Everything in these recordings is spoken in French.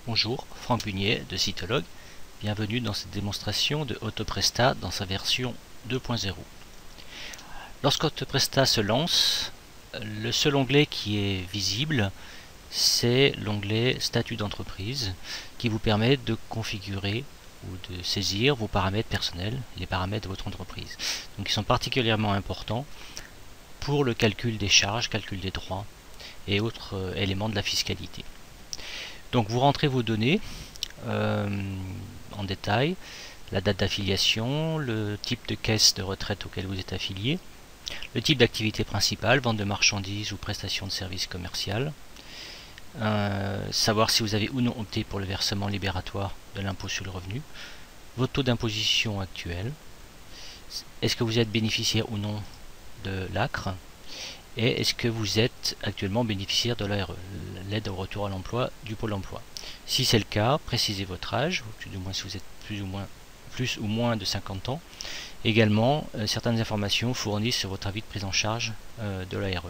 Bonjour, Franck Bunier de Sitologue. Bienvenue dans cette démonstration de Autopresta dans sa version 2.0. Lorsqu'Autopresta se lance, le seul onglet qui est visible, c'est l'onglet Statut d'entreprise qui vous permet de configurer ou de saisir vos paramètres personnels, les paramètres de votre entreprise. Donc ils sont particulièrement importants pour le calcul des charges, calcul des droits et autres éléments de la fiscalité. Donc vous rentrez vos données en détail, la date d'affiliation, le type de caisse de retraite auquel vous êtes affilié, le type d'activité principale, vente de marchandises ou prestation de services commerciales, savoir si vous avez ou non opté pour le versement libératoire de l'impôt sur le revenu, votre taux d'imposition actuel, est-ce que vous êtes bénéficiaire ou non de l'ACRE, et est-ce que vous êtes actuellement bénéficiaire de l'ARE, l'aide au retour à l'emploi du Pôle emploi. Si c'est le cas, précisez votre âge, du moins si vous êtes plus ou moins de 50 ans. Également, certaines informations fournies sur votre avis de prise en charge de l'ARE.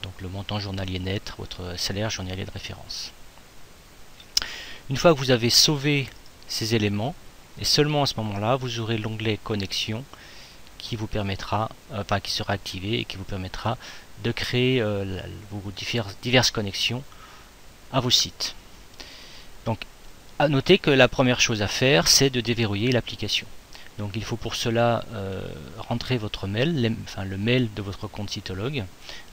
Donc le montant journalier net, votre salaire journalier de référence. Une fois que vous avez sauvé ces éléments, et seulement à ce moment-là, vous aurez l'onglet Connexion qui vous permettra, qui sera activé et qui vous permettra de créer vos diverses connexions à vos sites. Donc, à noter que la première chose à faire, c'est de déverrouiller l'application. Donc, il faut pour cela rentrer votre mail, le mail de votre compte Sitologue,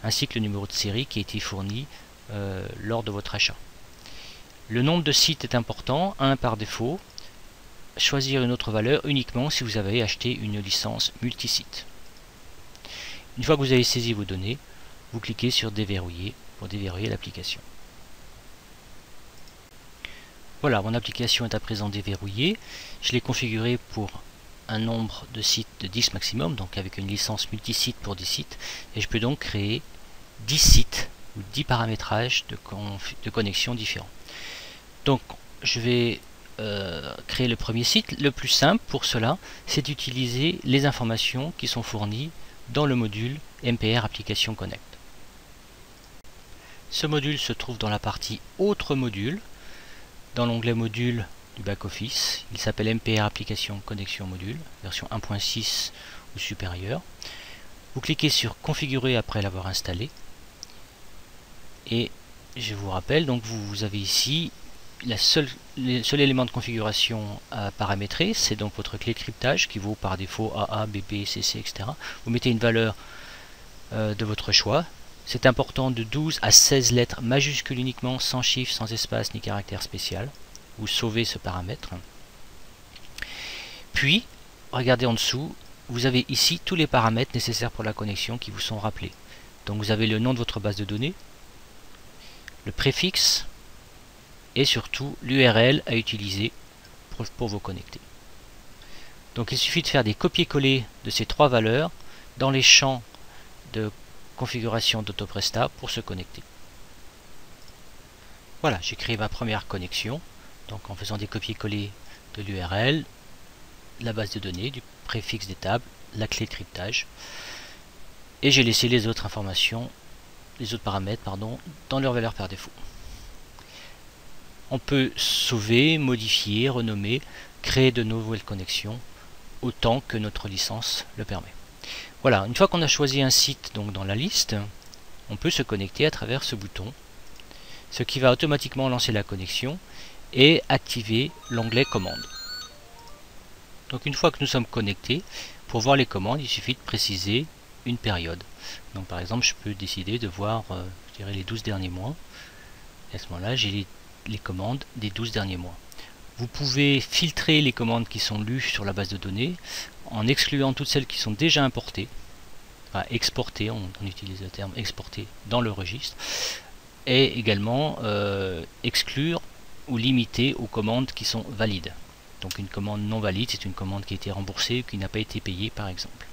ainsi que le numéro de série qui a été fourni lors de votre achat. Le nombre de sites est important, 1 par défaut. Choisir une autre valeur uniquement si vous avez acheté une licence multisite. Une fois que vous avez saisi vos données, vous cliquez sur déverrouiller pour déverrouiller l'application. Voilà, mon application est à présent déverrouillée. Je l'ai configurée pour un nombre de sites de 10 maximum, donc avec une licence multisite pour 10 sites, et je peux donc créer 10 sites ou 10 paramétrages de connexion différents. Donc je vais créer le premier site. Le plus simple pour cela, c'est d'utiliser les informations qui sont fournies dans le module MPR Application Connect. Ce module se trouve dans la partie Autres modules, dans l'onglet Module du back-office. Il s'appelle MPR Application Connexion Module, version 1.6 ou supérieure. Vous cliquez sur Configurer après l'avoir installé. Et je vous rappelle, donc vous avez ici le seul élément de configuration à paramétrer, c'est donc votre clé de cryptage qui vaut par défaut AA, BP, CC, etc. Vous mettez une valeur de votre choix. C'est important de 12 à 16 lettres majuscules uniquement, sans chiffre, sans espace ni caractère spécial. Vous sauvez ce paramètre. Puis, regardez en dessous, vous avez ici tous les paramètres nécessaires pour la connexion qui vous sont rappelés. Donc vous avez le nom de votre base de données, le préfixe, et surtout l'URL à utiliser pour vous connecter. Donc il suffit de faire des copier-coller de ces trois valeurs dans les champs de configuration d'Autopresta pour se connecter. Voilà, j'ai créé ma première connexion, donc en faisant des copier-coller de l'URL, la base de données, du préfixe des tables, la clé de cryptage, et j'ai laissé les autres informations, les autres paramètres, dans leur valeur par défaut. On peut sauver, modifier, renommer, créer de nouvelles connexions autant que notre licence le permet. Voilà, une fois qu'on a choisi un site donc dans la liste, on peut se connecter à travers ce bouton, ce qui va automatiquement lancer la connexion et activer l'onglet commandes. Donc une fois que nous sommes connectés, pour voir les commandes, il suffit de préciser une période. Donc par exemple, je peux décider de voir je dirais les 12 derniers mois. Et à ce moment-là, j'ai les commandes des 12 derniers mois. Vous pouvez filtrer les commandes qui sont lues sur la base de données en excluant toutes celles qui sont déjà importées, exportées, on utilise le terme exporter dans le registre, et également exclure ou limiter aux commandes qui sont valides. Donc une commande non valide, c'est une commande qui a été remboursée ou qui n'a pas été payée par exemple.